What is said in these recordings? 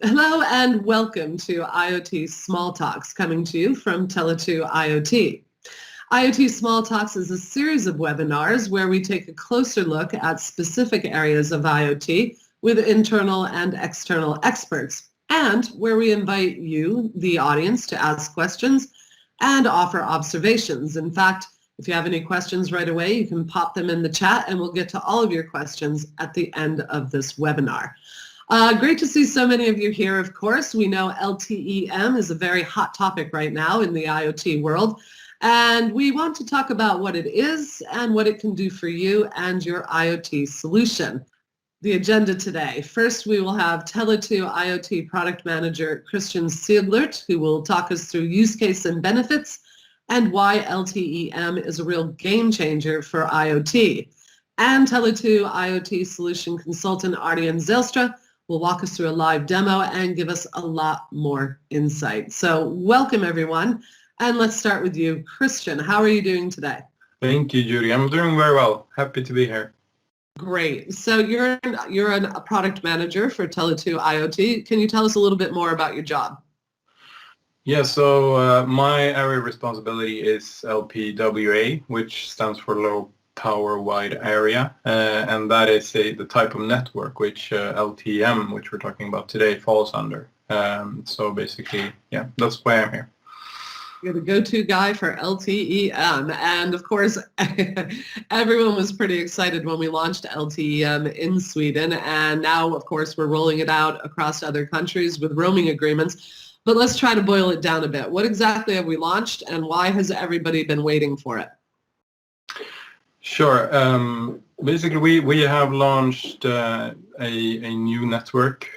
Hello and welcome to IoT Small Talks, coming to you from Tele2 IoT. IoT Small Talks is a series of webinars where we take a closer look at specific areas of IoT with internal and external experts, and where we invite you, the audience, to ask questions and offer observations. In fact, if you have any questions right away, you can pop them in the chat and we'll get to all of your questions at the end of this webinar. Great to see so many of you here, of course. We know LTE-M is a very hot topic right now in the IoT world, and we want to talk about what it is and what it can do for you and your IoT solution. The agenda today. First, we will have Tele2 IoT Product Manager Christian Sieglert, who will talk us through use case and benefits and why LTE-M is a real game changer for IoT. And Tele2 IoT Solution Consultant Arjen Zijlstra will walk us through a live demo and give us a lot more insight. So welcome everyone, and let's start with you. Christian, how are you doing today? Thank you, Judy. I'm doing very well. Happy to be here. Great. So you're a product manager for Tele2 IoT. Can you tell us a little bit more about your job? Yeah, so my area of responsibility is LPWA, which stands for Low Power Wide Area, and that is the type of network which LTE-M, which we're talking about today, falls under. So basically, yeah, that's why I'm here. You're the go-to guy for LTE-M, and of course, everyone was pretty excited when we launched LTE-M in Sweden, and now, of course, we're rolling it out across other countries with roaming agreements. But let's try to boil it down a bit. What exactly have we launched, and why has everybody been waiting for it? Sure. Basically, we have launched a new network,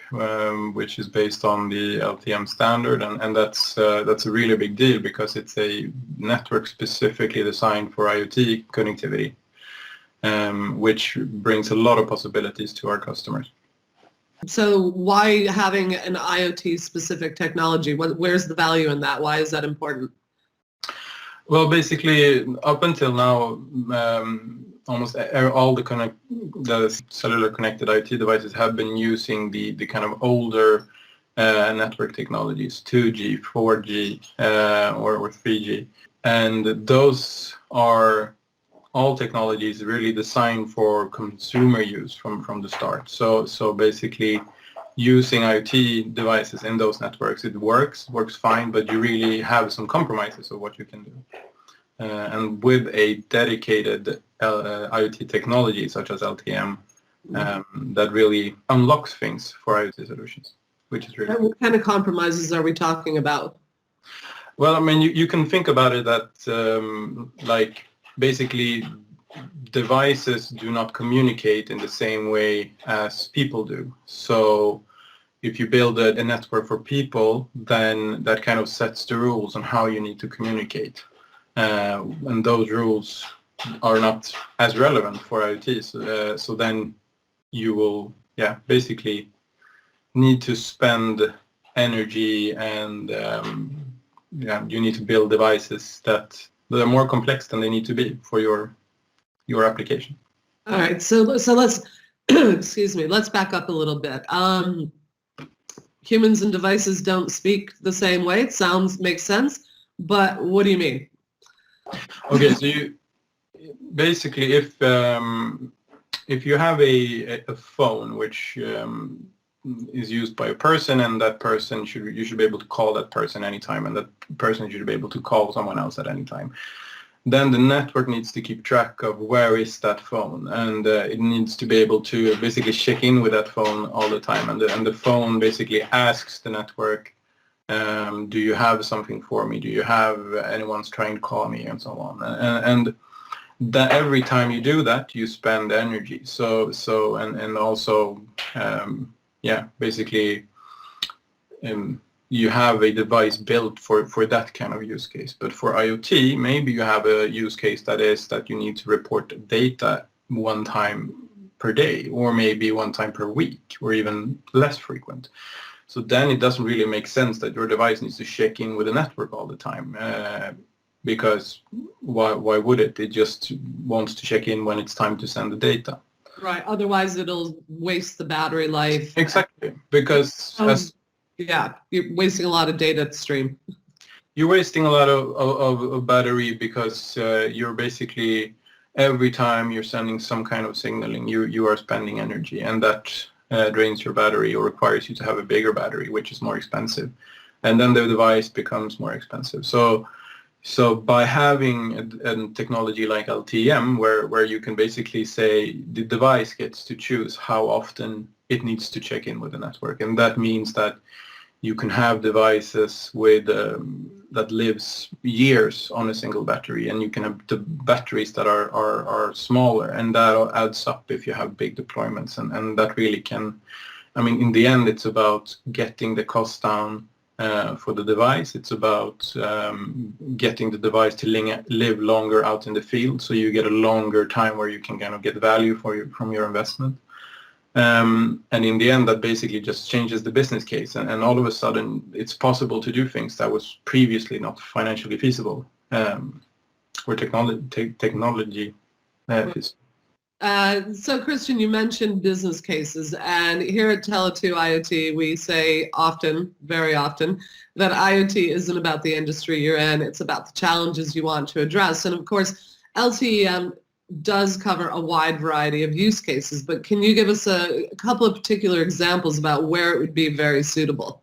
which is based on the LTE-M standard, and that's a really big deal because it's a network specifically designed for IoT connectivity, which brings a lot of possibilities to our customers. So why having an IoT-specific technology? Where's the value in that? Why is that important? Well, basically, up until now, almost all the cellular connected IoT devices have been using the kind of older network technologies, 2G, 4G, or 3G. And those are all technologies really designed for consumer use from the start. So basically, using IoT devices in those networks, it works fine, but you really have some compromises of what you can do. And with a dedicated IoT technology such as LTE-M, that really unlocks things for IoT solutions, which is really What kind of compromises are we talking about? Well, I mean, you can think about it that like basically devices do not communicate in the same way as people do. So if you build a network for people, then that kind of sets the rules on how you need to communicate. And those rules are not as relevant for IoT. So then you will, basically need to spend energy and, you need to build devices that are more complex than they need to be for your application. All right, so let's excuse me. Let's back up a little bit. Humans and devices don't speak the same way. It makes sense, but what do you mean? Okay, so you basically, if you have a phone which is used by a person, and that person you should be able to call that person anytime, and that person should be able to call someone else at any time, then the network needs to keep track of where is that phone, and it needs to be able to basically check in with that phone all the time, and the phone basically asks the network, do you have something for me? Do you have anyone's trying to call me, and so on, and that every time you do that, you spend energy. So and also basically you have a device built for that kind of use case. But for IoT, maybe you have a use case that is that you need to report data one time per day, or maybe one time per week, or even less frequent. So then it doesn't really make sense that your device needs to check in with the network all the time, because why would it? It just wants to check in when it's time to send the data. Right. Otherwise, it'll waste the battery life. Exactly, because Yeah, you're wasting a lot of data stream. You're wasting a lot of battery because you're basically, every time you're sending some kind of signaling, you are spending energy, and that drains your battery or requires you to have a bigger battery, which is more expensive. And then the device becomes more expensive. So by having a technology like LTE-M, where you can basically say the device gets to choose how often it needs to check in with the network, and that means that you can have devices with that lives years on a single battery, and you can have the batteries that are smaller, and that adds up if you have big deployments, and that really can, I mean, in the end, it's about getting the cost down for the device. It's about getting the device to live longer out in the field, so you get a longer time where you can kind of get value from your investment. And in the end, that basically just changes the business case, and all of a sudden, it's possible to do things that was previously not financially feasible, where technology is. So, Christian, you mentioned business cases, and here at Tele2 IoT, we say often, very often, that IoT isn't about the industry you're in, it's about the challenges you want to address. And of course, LTE-M does cover a wide variety of use cases, but can you give us a couple of particular examples about where it would be very suitable?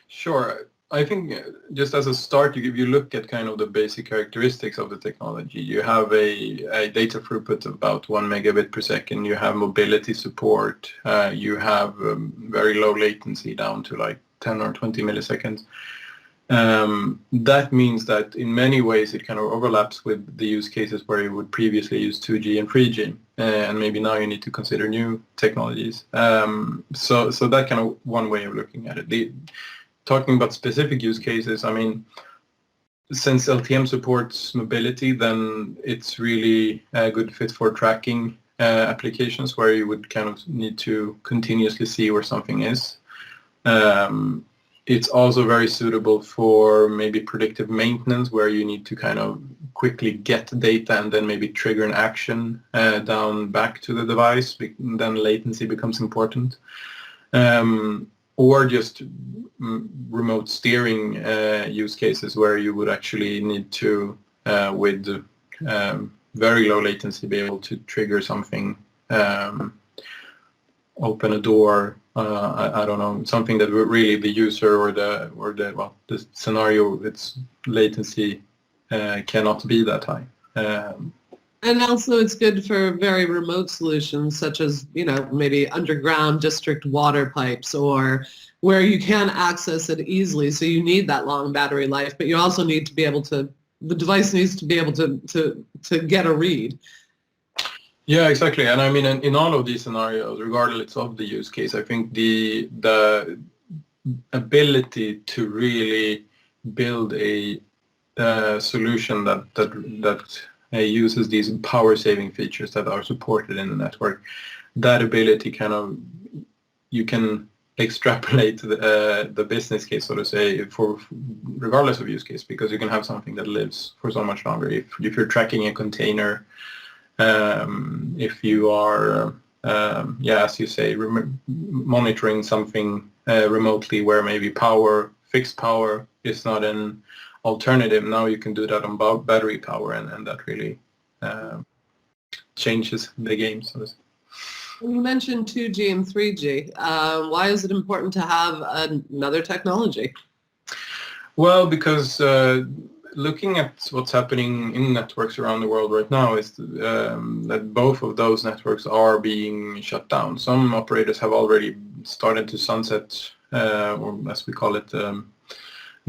Sure. I think just as a start, you look at kind of the basic characteristics of the technology. You have a data throughput of about 1 megabit per second. You have mobility support. You have very low latency down to like 10 or 20 milliseconds. That means that in many ways it kind of overlaps with the use cases where you would previously use 2G and 3G, and maybe now you need to consider new technologies. So that kind of one way of looking at it. Talking about specific use cases, I mean, since LTE-M supports mobility, then it's really a good fit for tracking applications where you would kind of need to continuously see where something is. It's also very suitable for maybe predictive maintenance, where you need to kind of quickly get data and then maybe trigger an action down back to the device. Then latency becomes important. Or just remote steering use cases where you would actually need to, with very low latency, be able to trigger something, open a door, I don't know, something that really the user or the scenario, its latency cannot be that high. And also it's good for very remote solutions such as, maybe underground district water pipes, or where you can access it easily. So you need that long battery life, but you also need to be able to, the device needs to be able to get a read. Yeah, exactly. And I mean, in all of these scenarios, regardless of the use case, I think the ability to really build a solution that uses these power-saving features that are supported in the network, that ability kind of, you can extrapolate the business case, so to say, for regardless of use case, because you can have something that lives for so much longer. If you're tracking a container, if you are, as you say, monitoring something remotely where maybe fixed power is not an alternative, now you can do that on battery power, and that really changes the game. So you mentioned 2G and 3G. Why is it important to have another technology? Well, because looking at what's happening in networks around the world right now is that both of those networks are being shut down. Some operators have already started to sunset, or as we call it,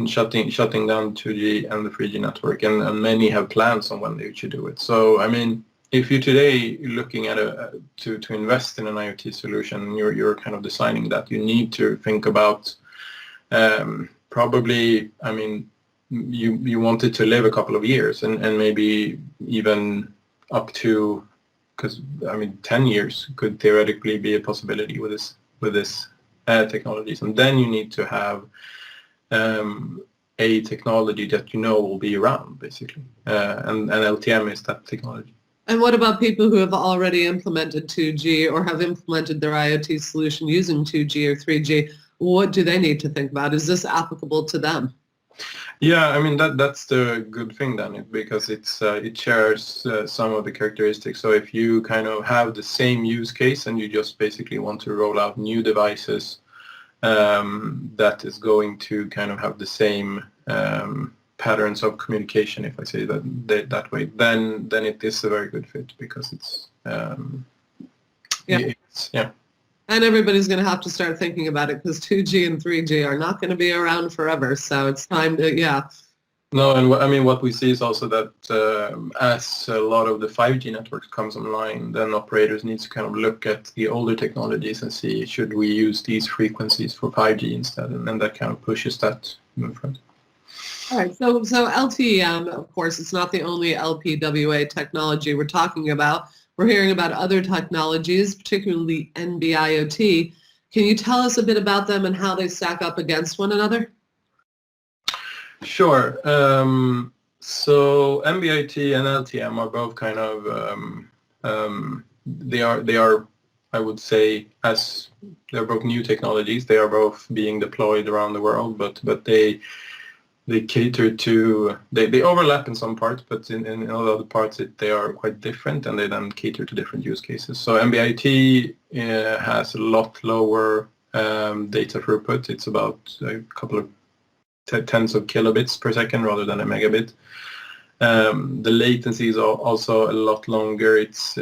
shutting down 2G and the 3G network, and many have plans on when they should do it. So, I mean, if you're today looking at to invest in an IoT solution, you're kind of designing that, you need to think about probably, I mean, you want it to live a couple of years, and maybe even up to, because I mean 10 years could theoretically be a possibility with this technologies, and then you need to have a technology that will be around, basically, and LTE-M is that technology. And what about people who have already implemented 2G or have implemented their IoT solution using 2G or 3G? what do they need to think about? Is this applicable to them? Yeah, I mean that's the good thing then, because it shares some of the characteristics. So if you kind of have the same use case and you just basically want to roll out new devices that is going to kind of have the same patterns of communication, if I say that way, then it is a very good fit, because it's yeah. And everybody's going to have to start thinking about it, because 2G and 3G are not going to be around forever. So it's time to, No, and I mean, what we see is also that as a lot of the 5G networks comes online, then operators need to kind of look at the older technologies and see, should we use these frequencies for 5G instead? And then that kind of pushes that in front. All right. So LTE-M, of course, it's not the only LPWA technology we're talking about. We're hearing about other technologies, particularly NB-IoT. Can you tell us a bit about them and how they stack up against one another? Sure. So NB-IoT and LTE-M are both kind of they are I would say, as they're both new technologies. They are both being deployed around the world, but they cater to, they overlap in some parts, but in other parts they are quite different, and they then cater to different use cases. So NB-IoT has a lot lower data throughput. It's about a couple of tens of kilobits per second rather than a megabit. The latency is also a lot longer. It's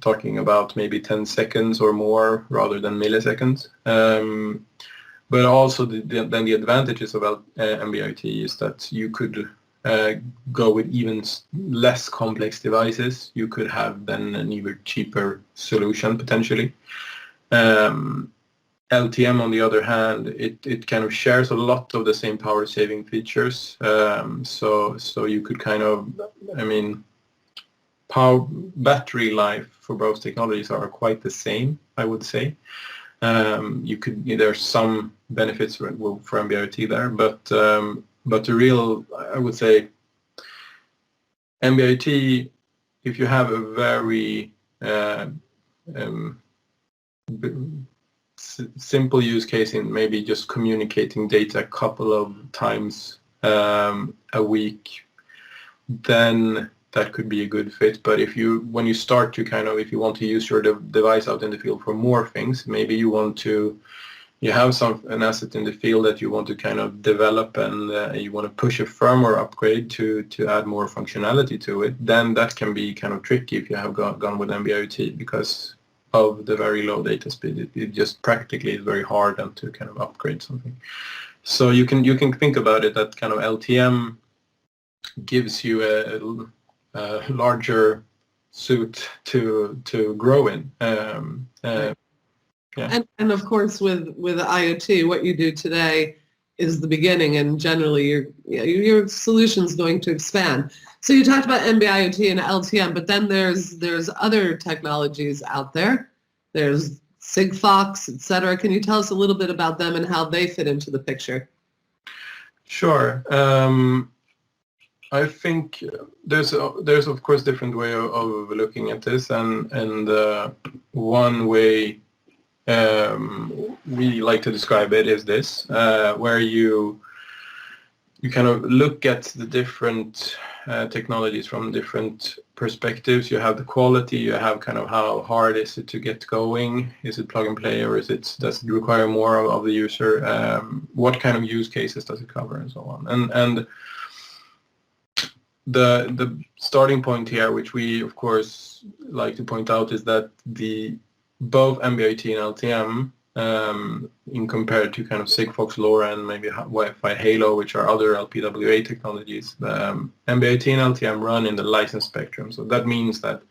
talking about maybe 10 seconds or more rather than milliseconds. But also then the advantages about NB-IoT is that you could go with even less complex devices. You could have then an even cheaper solution potentially. LTE-M, on the other hand, it kind of shares a lot of the same power saving features. So you could kind of, I mean, battery life for both technologies are quite the same, I would say. There's some benefits for NB-IoT there, but the real, I would say, NB-IoT, if you have a very simple use case in maybe just communicating data a couple of times a week, then that could be a good fit. But when you start to kind of, if you want to use your device out in the field for more things, maybe you have an asset in the field that you want to kind of develop, and you want to push a firmware upgrade to add more functionality to it, then that can be kind of tricky if you have gone with NB-IoT, because of the very low data speed. It just practically is very hard to kind of upgrade something. So you can think about it that kind of LTE-M gives you a larger suit to grow in. Yeah. And of course, with IoT, what you do today is the beginning, and generally your solution is going to expand. So you talked about NB-IoT and LTE-M, but then there's other technologies out there. There's Sigfox, etc. Can you tell us a little bit about them and how they fit into the picture? Sure. I think there's of course different way of looking at this, and one way we like to describe it is this, where you kind of look at the different technologies from different perspectives. You have the quality, you have kind of how hard is it to get going, is it plug and play, or does it require more of the user, what kind of use cases does it cover, and so on. And the starting point here, which we of course like to point out, is that both NB-IoT and LTE-M, in compared to kind of Sigfox, LoRa, and maybe Wi-Fi Halo, which are other LPWA technologies, NB-IoT and LTE-M run in the licensed spectrum. So that means that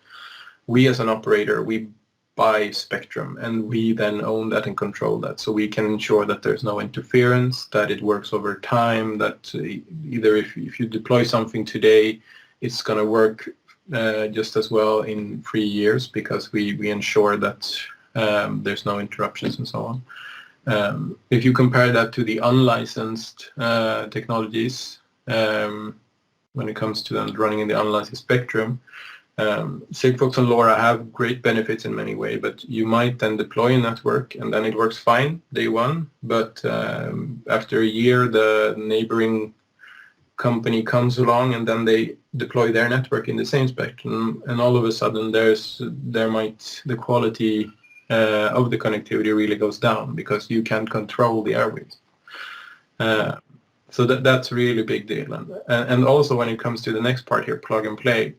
we as an operator, we buy spectrum, and we then own that and control that. So we can ensure that there's no interference, that it works over time, that either if you deploy something today, it's going to work just as well in 3 years, because we ensure that there's no interruptions and so on. If you compare that to the unlicensed technologies, when it comes to them running in the unlicensed spectrum, Sigfox and LoRa have great benefits in many ways, but you might then deploy a network and then it works fine day one, but after a year the neighboring company comes along and then they deploy their network in the same spectrum, and all of a sudden the quality of the connectivity really goes down because you can't control the airwaves. So that's a really big deal. And also when it comes to the next part here, plug and play,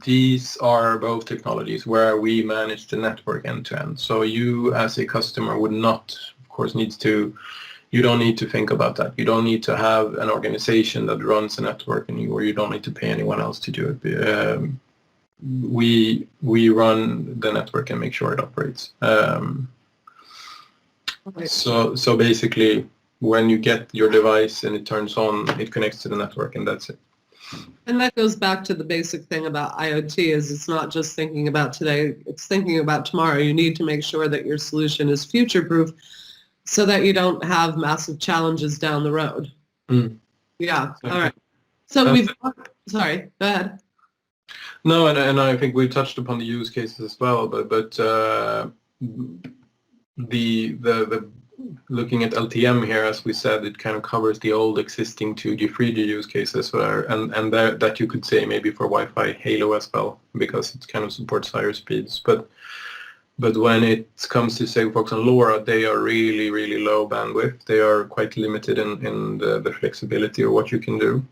these are both technologies where we manage the network end to end. So you as a customer would not, of course, you don't need to think about that. You don't need to have an organization that runs a network or you don't need to pay anyone else to do it. We run the network and make sure it operates. So basically, when you get your device and it turns on, it connects to the network, and that's it. And that goes back to the basic thing about IoT is it's not just thinking about today, it's thinking about tomorrow. You need to make sure that your solution is future-proof so that you don't have massive challenges down the road. Yeah, okay. All right. So sorry, go ahead. No, and I think we touched upon the use cases as well, but the looking at LTE-M here, as we said, it kind of covers the old existing 2G, 3G use cases, and that you could say maybe for Wi-Fi Halo as well, because it kind of supports higher speeds. But when it comes to Sigfox and LoRa, they are really, really low bandwidth. They are quite limited in the flexibility of what you can do.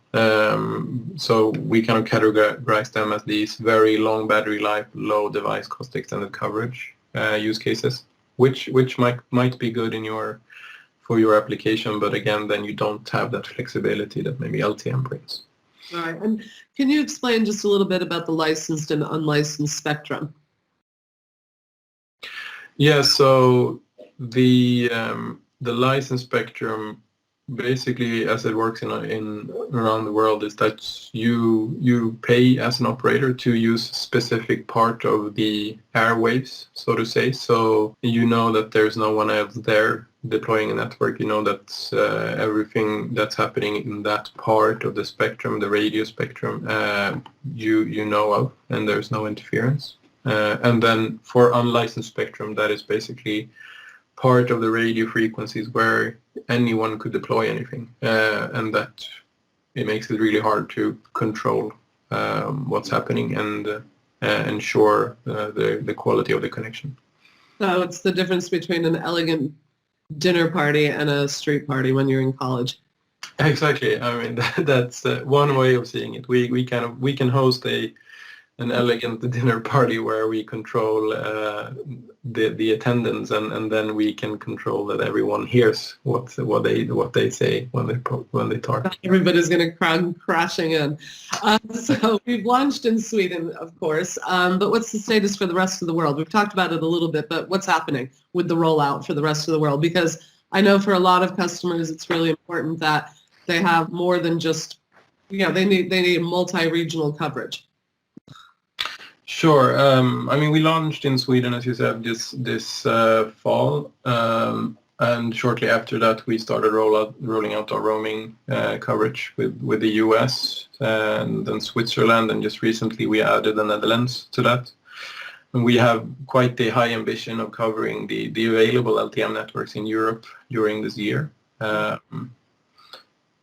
So we kind of categorize them as these very long battery life, low device cost, extended coverage use cases, which might be good for your application, but again, then you don't have that flexibility that maybe LTE-M brings. All right, and can you explain just a little bit about the licensed and unlicensed spectrum? Yeah, so the licensed spectrum, basically, as it works in around the world, is that you pay as an operator to use a specific part of the airwaves, so to say. So you know that there's no one else there deploying a network. You know that everything that's happening in that part of the spectrum, the radio spectrum, you know of, and there's no interference. And then for unlicensed spectrum, that is basically part of the radio frequencies where anyone could deploy anything, and that it makes it really hard to control what's happening and ensure the quality of the connection. So it's the difference between an elegant dinner party and a street party when you're in college. Exactly. I mean, that's one way of seeing it. We can host an elegant dinner party where we control the attendance, and then we can control that everyone hears what they say when they talk. Everybody's going to come crashing in. So we've launched in Sweden, of course, but what's the status for the rest of the world? We've talked about it a little bit, but what's happening with the rollout for the rest of the world? Because I know for a lot of customers, it's really important that they have more than just, they need multi-regional coverage. Sure. I mean, we launched in Sweden, as you said, this fall, and shortly after that, we started rolling out our roaming coverage with the US and then Switzerland, and just recently we added the Netherlands to that. And we have quite a high ambition of covering the available LTE-M networks in Europe during this year.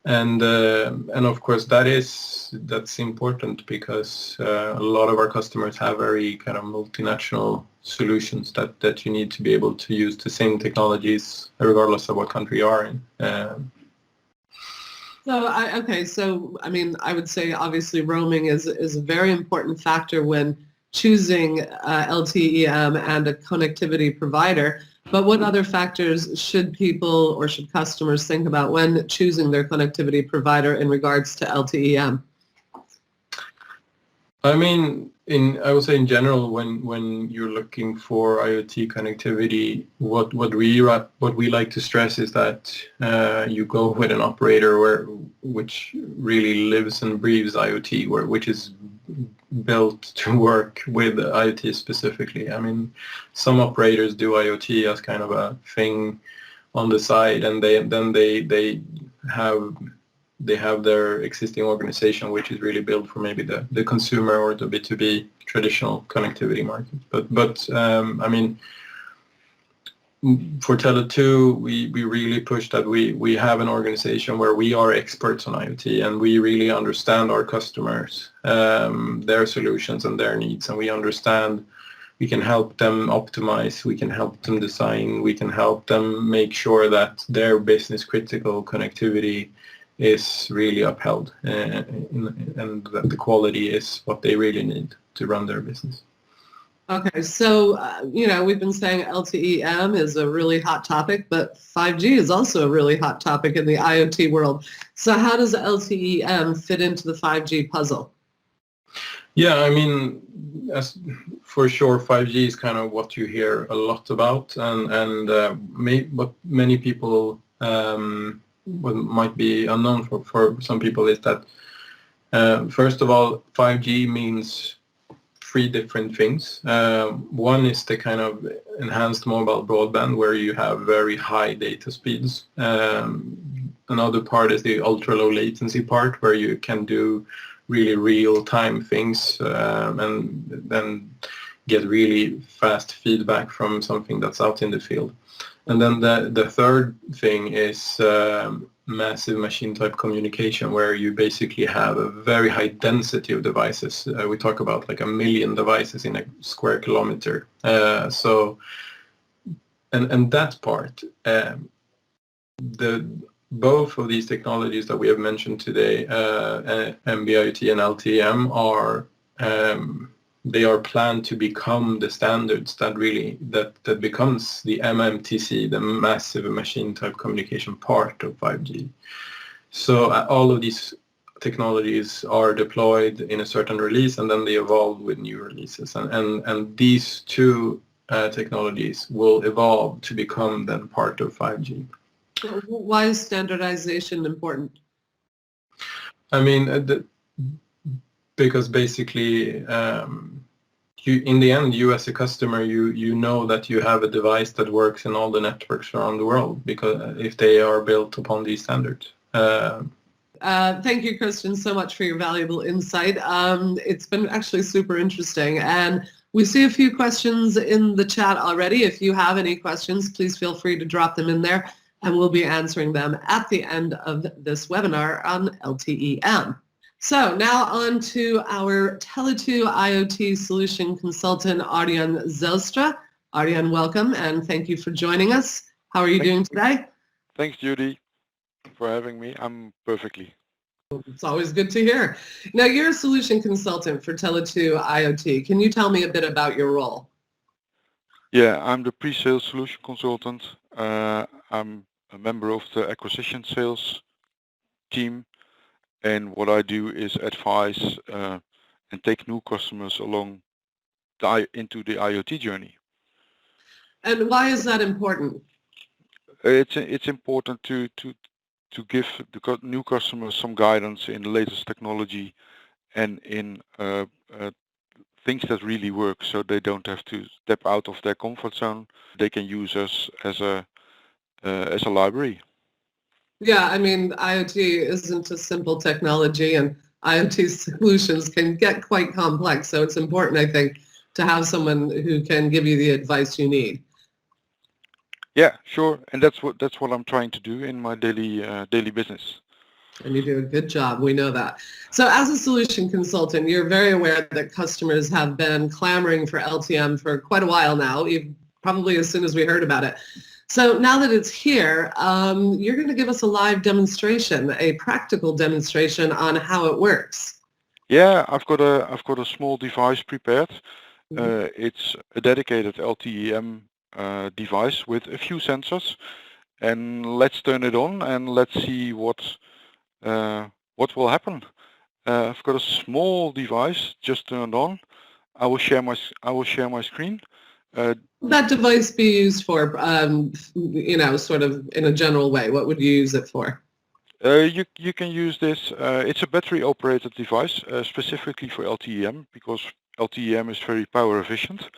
And of course that's important because a lot of our customers have very kind of multinational solutions that you need to be able to use the same technologies regardless of what country you are in. So I mean, I would say obviously roaming is a very important factor when choosing LTE-M and a connectivity provider. But what other factors should people or should customers think about when choosing their connectivity provider in regards to LTE-M? I mean, I would say in general, when you're looking for IoT connectivity, what we like to stress is that you go with an operator which really lives and breathes IoT, which is built to work with IoT specifically. I mean, some operators do IoT as kind of a thing on the side, and they have they have their existing organization, which is really built for maybe the consumer or the B2B traditional connectivity market. But I mean, for Tele2, we really push that we have an organization where we are experts on IoT, and we really understand our customers, their solutions and their needs, and we understand. We can help them optimize, we can help them design, we can help them make sure that their business critical connectivity is really upheld, and that the quality is what they really need to run their business. Okay, so, we've been saying LTE-M is a really hot topic, but 5G is also a really hot topic in the IoT world. So how does LTE-M fit into the 5G puzzle? Yeah, I mean, for sure, 5G is kind of what you hear a lot about, and what many people, what might be unknown for some people is that, first of all, 5G means three different things. One is the kind of enhanced mobile broadband where you have very high data speeds. Another part is the ultra low latency part where you can do really real-time things and then get really fast feedback from something that's out in the field. And then the third thing is massive machine type communication, where you basically have a very high density of devices. We talk about like 1 million devices in a square kilometer. So that part, both of these technologies that we have mentioned today, NB-IoT and LTE-M, they are planned to become the standards that becomes the MMTC, the massive machine type communication part of 5G. So all of these technologies are deployed in a certain release, and then they evolve with new releases. And these two technologies will evolve to become then part of 5G. Why is standardization important? I mean, because basically, in the end, you as a customer, you know that you have a device that works in all the networks around the world, because if they are built upon these standards. Thank you, Christian, so much for your valuable insight. It's been actually super interesting, and we see a few questions in the chat already. If you have any questions, please feel free to drop them in there, and we'll be answering them at the end of this webinar on LTE-M. So now on to our Tele2 IoT solution consultant, Arjan Zelstra. Arjan, welcome, and thank you for joining us. How are you doing today? Thanks, Judy, for having me. I'm perfectly. It's always good to hear. Now, you're a solution consultant for Tele2 IoT. Can you tell me a bit about your role? Yeah, I'm the pre-sales solution consultant. I'm a member of the acquisition sales team, and what I do is advise and take new customers along into the IoT journey. And why is that important? It's important to give the new customers some guidance in the latest technology and in things that really work, so they don't have to step out of their comfort zone. They can use us as a library. Yeah, I mean, IoT isn't a simple technology, and IoT solutions can get quite complex. So it's important, I think, to have someone who can give you the advice you need. Yeah, sure, and that's what I'm trying to do in my daily business. And you do a good job, we know that. So as a solution consultant, you're very aware that customers have been clamoring for LTE-M for quite a while now, probably as soon as we heard about it. So now that it's here, you're going to give us a live demonstration, a practical demonstration on how it works. Yeah, I've got a small device prepared. It's a dedicated LTE-M device with a few sensors, and let's turn it on and let's see what will happen. I've got a small device just turned on. I will share my screen. That device be used for, sort of in a general way? What would you use it for? You can use this. It's a battery operated device specifically for LTE-M, because LTE-M is very power efficient.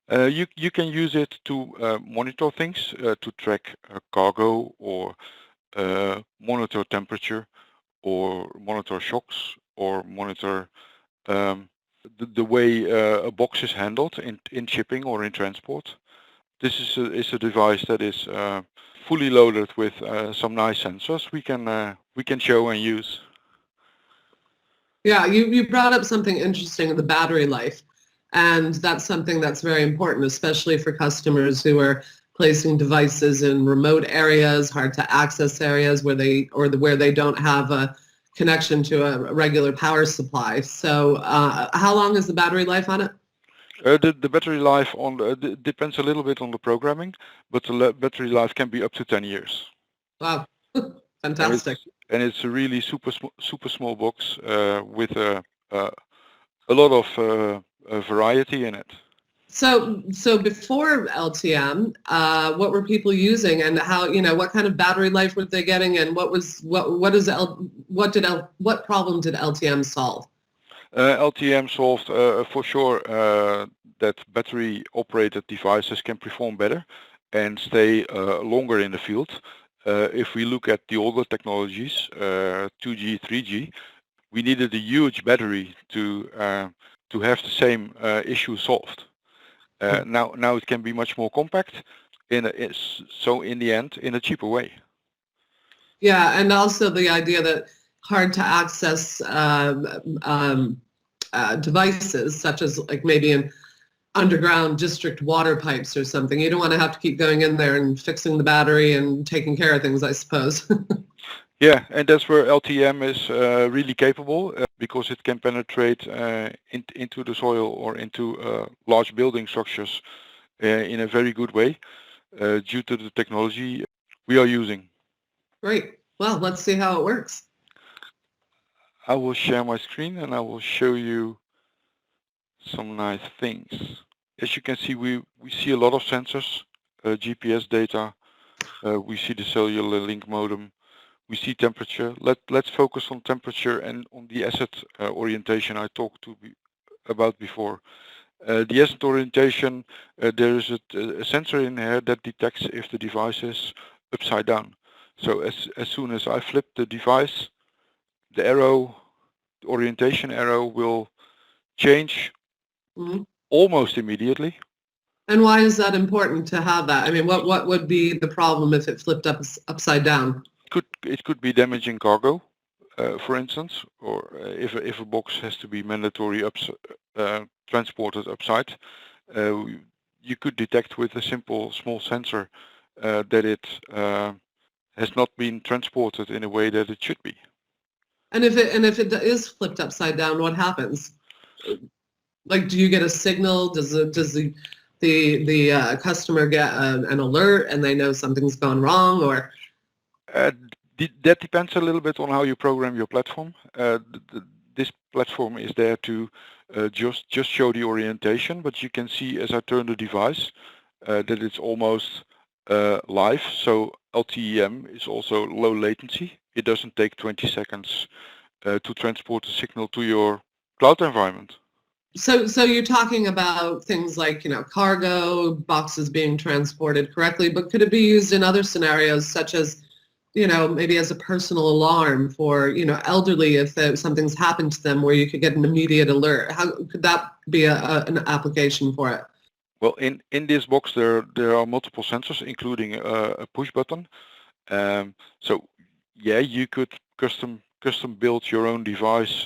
You can use it to monitor things, to track cargo, or monitor temperature, or monitor shocks, or monitor the way a box is handled in shipping or in transport. This is a device that is fully loaded with some nice sensors we can show and use. Yeah, you brought up something interesting, the battery life. And that's something that's very important, especially for customers who are placing devices in remote areas, hard to access areas where they don't have a connection to a regular power supply. So how long is the battery life on it? The battery life depends a little bit on the programming, but the battery life can be up to 10 years. Wow, fantastic. And it's a really super small box with a lot of variety in it. So before LTE-M, what were people using, and how, what kind of battery life were they getting, and what problem did LTE-M solve? LTE-M solved for sure that battery operated devices can perform better and stay longer in the field. If we look at the older technologies, 2G, 3G, we needed a huge battery to have the same issue solved. Now it can be much more compact, so in the end, in a cheaper way. Yeah, and also the idea that hard to access devices, such as like maybe in underground district water pipes or something, you don't want to have to keep going in there and fixing the battery and taking care of things, I suppose. Yeah, and that's where LTE-M is really capable because it can penetrate into the soil or into large building structures in a very good way due to the technology we are using. Great. Well, let's see how it works. I will share my screen and I will show you some nice things. As you can see, we see a lot of sensors, GPS data, we see the cellular link modem, we see temperature. Let's focus on temperature and on the asset orientation I talked about before. The asset orientation, there is a sensor in here that detects if the device is upside down. So as soon as I flip the device, the orientation arrow will change almost immediately. And why is that important to have that? I mean, what would be the problem if it flipped upside down? It could be damaging cargo, for instance, or if a box has to be mandatory transported upside, you could detect with a simple small sensor that it has not been transported in a way that it should be. And if it is flipped upside down, what happens? Like, do you get a signal? Does the customer get an alert and they know something's gone wrong, or? That depends a little bit on how you program your platform. This platform is there to just show the orientation, but you can see as I turn the device that it's almost live. So LTE-M is also low latency. It doesn't take 20 seconds to transport the signal to your cloud environment. So you're talking about things like, cargo, boxes being transported correctly, but could it be used in other scenarios such as, maybe as a personal alarm for, elderly if something's happened to them where you could get an immediate alert? How could that be an application for it? Well, in this box there are multiple sensors, including a push button. So yeah, you could custom build your own device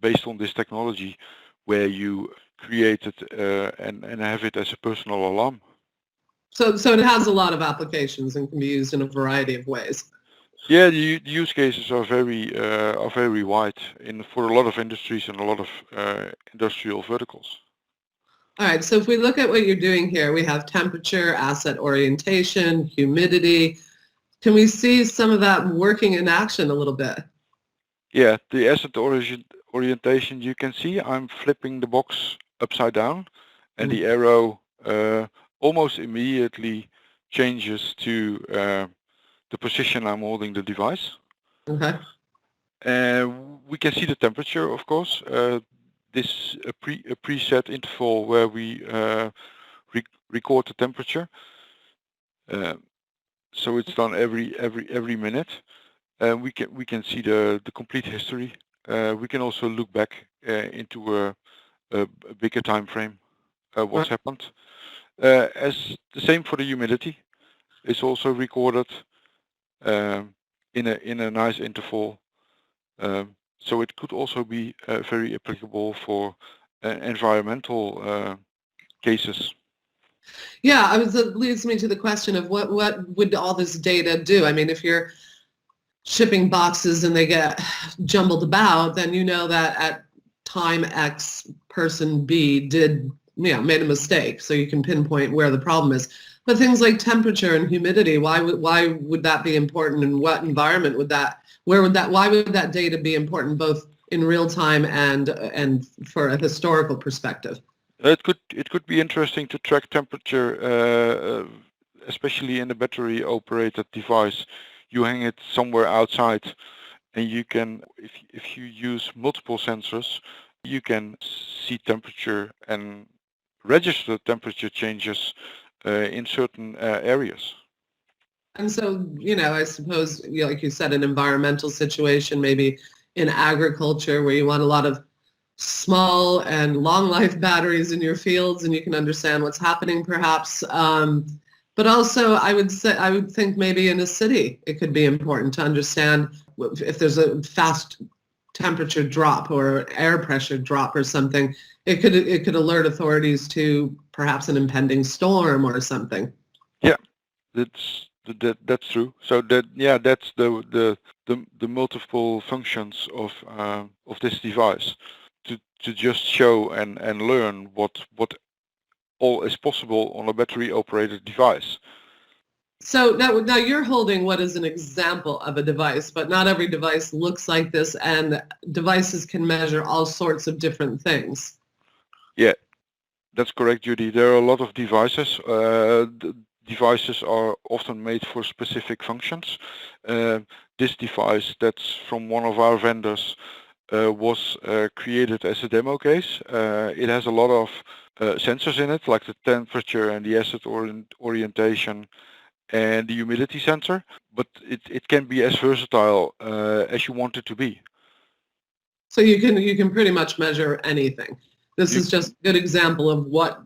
based on this technology, where you create it and have it as a personal alarm. So it has a lot of applications and can be used in a variety of ways. Yeah, the use cases are very wide for a lot of industries and a lot of industrial verticals. All right, so if we look at what you're doing here, we have temperature, asset orientation, humidity. Can we see some of that working in action a little bit? Yeah, the asset orientation, you can see I'm flipping the box upside down and the arrow almost immediately changes to the position I'm holding the device. Okay. We can see the temperature, of course. This a preset interval where we record the temperature. So it's done every minute. we can see the complete history. We can also look back into a bigger time frame, what's happened. As the same for the humidity, it's also recorded in a nice interval. So it could also be very applicable for environmental cases. Yeah, it leads me to the question of what would all this data do? I mean, if you're shipping boxes and they get jumbled about, then you know that at time X, person B made a mistake, so you can pinpoint where the problem is. But things like temperature and humidity, why would that be important? And what environment why would that data be important both in real time and for a historical perspective? It could be interesting to track temperature, especially in a battery operated device. You hang it somewhere outside, and you can, if you use multiple sensors, you can see temperature and register temperature changes in certain areas. And so, I suppose, like you said, an environmental situation, maybe in agriculture where you want a lot of small and long life batteries in your fields and you can understand what's happening perhaps. But also I would think maybe in a city, it could be important to understand if there's a fast temperature drop or air pressure drop or something, it could alert authorities to perhaps an impending storm or something. Yeah, that's true. So that's the multiple functions of this device to just show and learn what all is possible on a battery operated device. So now you're holding what is an example of a device, but not every device looks like this, and devices can measure all sorts of different things. Yeah, that's correct, Judy. There are a lot of devices. The devices are often made for specific functions. This device that's from one of our vendors was created as a demo case. It has a lot of sensors in it, like the temperature and the acid orientation and the humidity sensor, but it can be as versatile as you want it to be. So you can pretty much measure anything. This is just a good example of what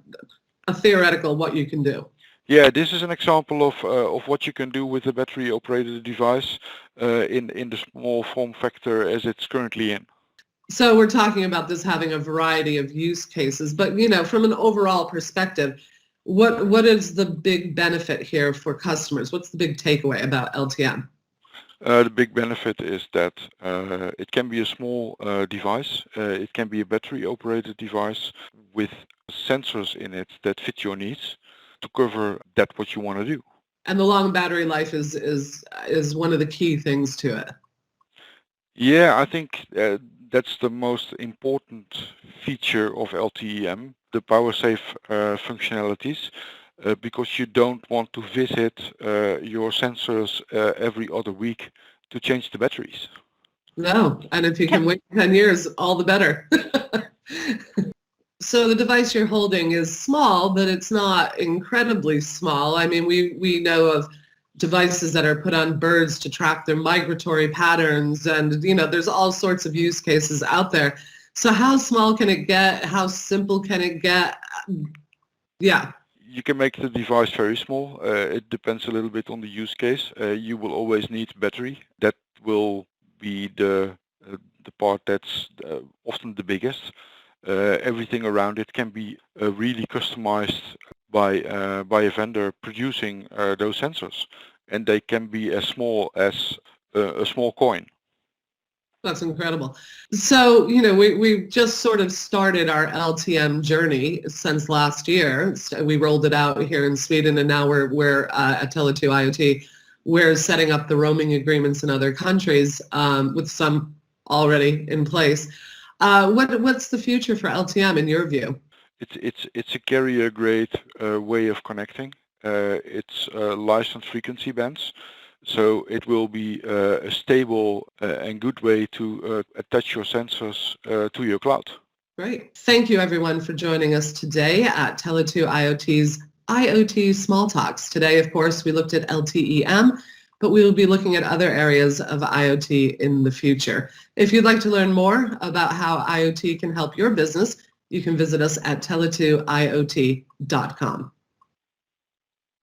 you can do. Yeah, this is an example of what you can do with a battery operated device in the small form factor as it's currently in. So we're talking about this having a variety of use cases, but from an overall perspective, what is the big benefit here for customers? What's the big takeaway about LTE-M? The big benefit is that it can be a small device. It can be a battery operated device with sensors in it that fit your needs to cover that what you want to do. And the long battery life is one of the key things to it. Yeah, I think that's the most important feature of LTE-M, the power safe functionalities, because you don't want to visit your sensors every other week to change the batteries. No, and if you can wait 10 years, all the better. So the device you're holding is small, but it's not incredibly small. I mean, we know of devices that are put on birds to track their migratory patterns, and there's all sorts of use cases out there. So how small can it get? How simple can it get? Yeah. You can make the device very small. It depends a little bit on the use case. You will always need battery. That will be the part that's often the biggest. Everything around it can be really customized by a vendor producing those sensors, and they can be as small as a small coin. That's incredible. So, we just sort of started our LTE-M journey since last year. We rolled it out here in Sweden, and now we're at Tele2 IoT. We're setting up the roaming agreements in other countries with some already in place. What's the future for LTE-M in your view? It's a carrier grade way of connecting. It's licensed frequency bands. So it will be a stable and good way to attach your sensors to your cloud. Great. Thank you everyone for joining us today at Tele2 IoT's IoT Small Talks. Today, of course, we looked at LTE-M. but we will be looking at other areas of IoT in the future. If you'd like to learn more about how IoT can help your business, you can visit us at Tele2IoT.com.